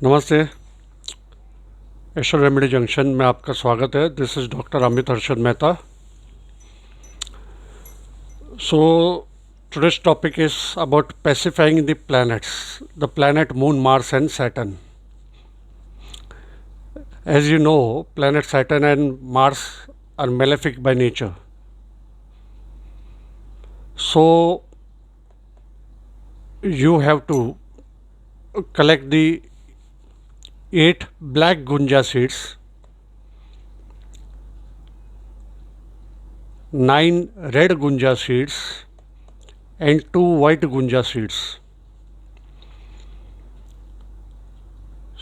नमस्ते। ऐश्वर्य remedy junction में आपका स्वागत है। This is doctor Amit Harshad Mehta. So today's topic is about pacifying the planets, the planet Moon, Mars and Saturn. As you know, planet Saturn and Mars are malefic by nature. So you have to collect the 8 black gunja seeds, 9 red gunja seeds and 2 white gunja seeds.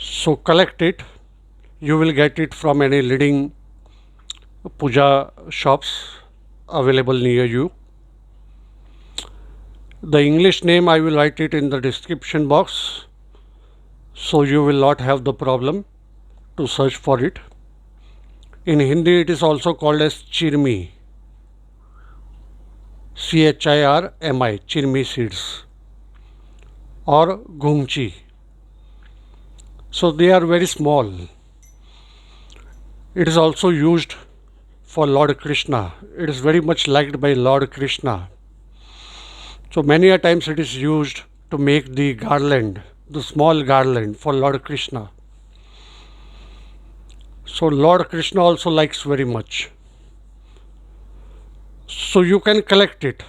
So collect it. You will get it from any leading puja shops available near you. The English name I will write it in the description box, so you will not have the problem to search for it. In Hindi it is also called as chirmi, CHIRMI, chirmi seeds, or gungchi. So they are very small. It is also used for Lord Krishna. It is very much liked by Lord Krishna. So many a times it is used to make the garland, the small garland for Lord Krishna. So Lord Krishna also likes very much. So you can collect it.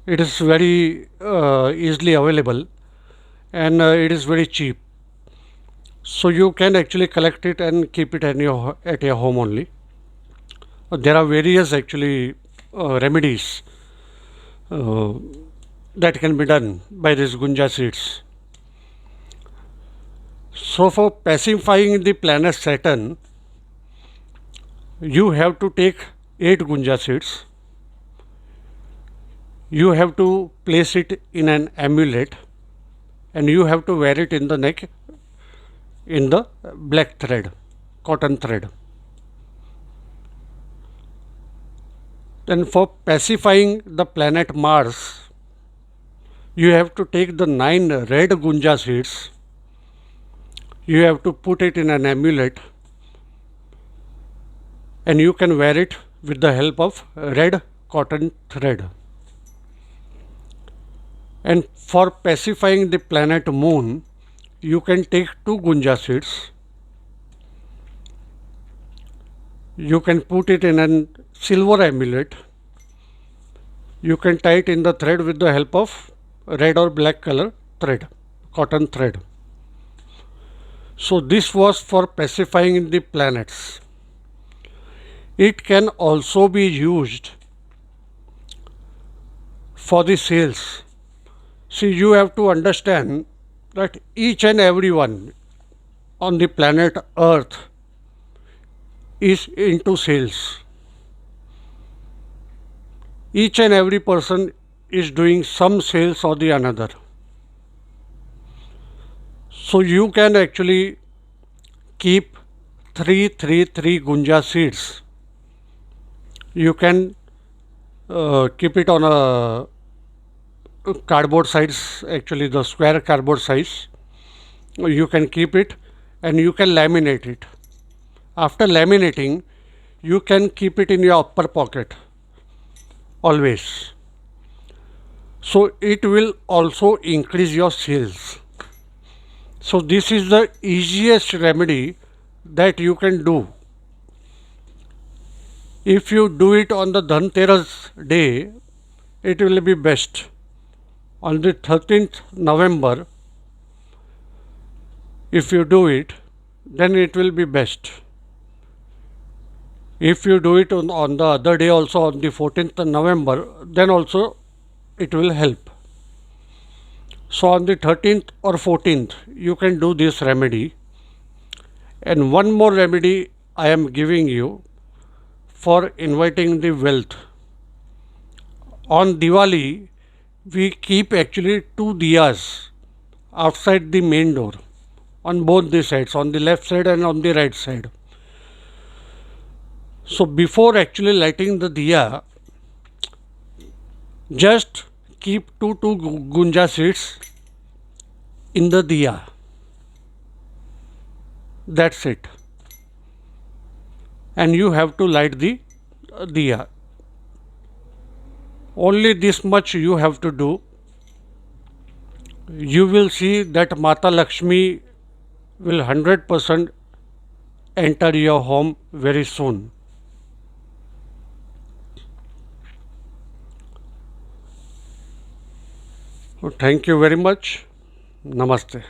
It is very easily available and it is very cheap. So you can actually collect it and keep it at your home only. There are various actually remedies that can be done by these gunja seeds. So for pacifying the planet Saturn, you have to take 8 gunja seeds. You have to place it in an amulet and you have to wear it in the neck in the black thread, cotton thread. Then for pacifying the planet Mars, you have to take the 9 red gunja seeds. You have to put it in an amulet and you can wear it with the help of red cotton thread. And for pacifying the planet Moon, you can take 2 gunja seeds. You can put it in a silver amulet. You can tie it in the thread with the help of red or black color thread, cotton thread. So this was for pacifying the planets. It can also be used for the sales. See, you have to understand that each and everyone on the planet Earth is into sales. Each and every person is doing some sales or the another. So you can actually keep 3 gunja seeds. You can keep it on a cardboard size, actually the square cardboard size. You can keep it and you can laminate it. After laminating, you can keep it in your upper pocket always. So it will also increase your sales. So this is the easiest remedy that you can do. If you do it on the Dhanteras day, it will be best. On the 13th November, if you do it, then it will be best. If you do it on the other day also, on the 14th November, then also it will help. So on the 13th or 14th, you can do this remedy. And one more remedy I am giving you for inviting the wealth. On Diwali, we keep actually 2 diyas outside the main door on both the sides, on the left side and on the right side. So before actually lighting the diya, just keep 2 gunja seeds in the diya That's it. And you have to light the diya. Only this much you have to do. You will see that Mata Lakshmi will 100% enter your home very soon. Thank you very much. Namaste.